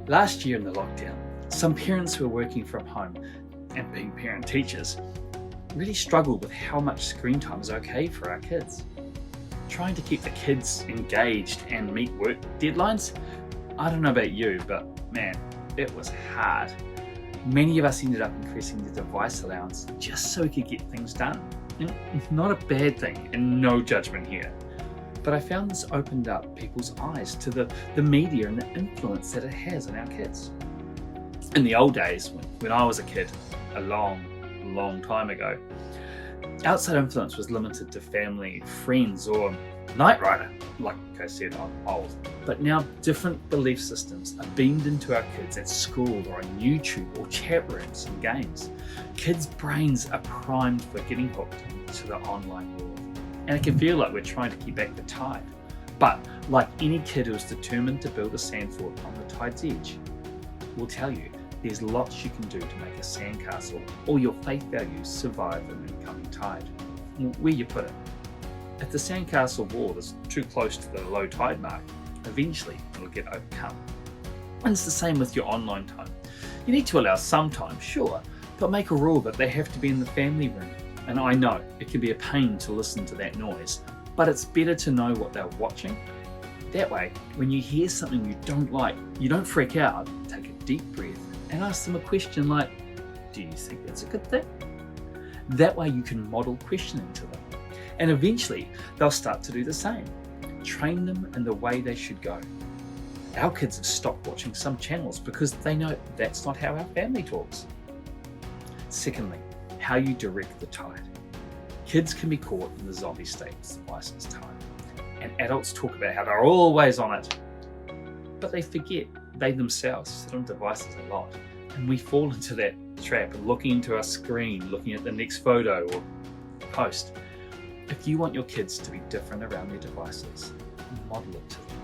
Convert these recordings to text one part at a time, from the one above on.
Last year in the lockdown, some parents who were working from home and being parent teachers really struggled with how much screen time is okay for our kids. Trying to keep the kids engaged and meet work deadlines, I don't know about you, but man, it was hard. Many of us ended up increasing the device allowance just so we could get things done. Not a bad thing, and no judgment here. But I found this opened up people's eyes to the media and the influence that it has on our kids. In the old days, when I was a kid, a long time ago, outside influence was limited to family, friends, or Knight Rider. Like I said, I'm old. But now different belief systems are beamed into our kids at school or on YouTube or chat rooms and games. Kids' brains are primed for getting hooked into the online world. And it can feel like we're trying to keep back the tide. But like any kid who is determined to build a sand fort on the tide's edge, we'll tell you there's lots you can do to make a sandcastle or your faith values survive an incoming tide. Where you put it. If the sandcastle wall is too close to the low tide mark, eventually it'll get overcome. And it's the same with your online time. You need to allow some time, sure, but make a rule that they have to be in the family room. And I know it can be a pain to listen to that noise, but it's better to know what they're watching. That way, when you hear something you don't like, you don't freak out, take a deep breath and ask them a question like, do you think that's a good thing? That way you can model questioning to them. And eventually they'll start to do the same. Train them in the way they should go. Our kids have stopped watching some channels because they know that's not how our family talks. Secondly, how you direct the tide. Kids can be caught in the zombie state with devices time, and adults talk about how they're always on it. But they forget they themselves sit on devices a lot, and we fall into that trap of looking into our screen, looking at the next photo or post. If you want your kids to be different around their devices, model it to them.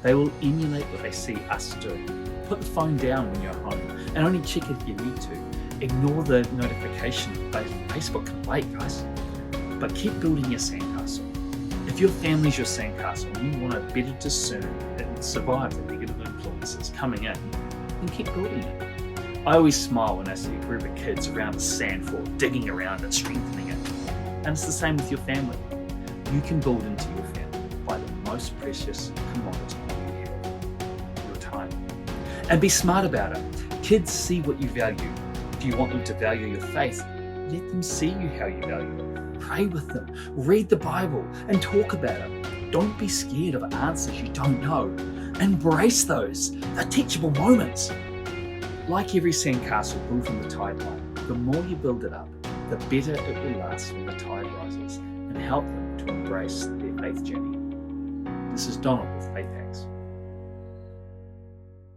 They will emulate what they see us do. Put the phone down when you're home and only check it if you need to. Ignore the notification. Facebook can wait, guys. But keep building your sandcastle. If your family's your sandcastle and you want to better discern and survive the negative influences coming in, then keep building it. I always smile when I see a group of kids around a sand fort, digging around and strengthening it. And it's the same with your family. You can build into your family by the most precious commodity you have, your time. And be smart about it. Kids see what you value. If you want them to value your faith, let them see you how you value it. Pray with them, read the Bible, and talk about it. Don't be scared of answers you don't know. Embrace those. They're teachable moments. Like every sandcastle built on the tide line, the more you build it up, the better it will last when the tide rises and help them to embrace their faith journey. This is Donald with Faith Hack.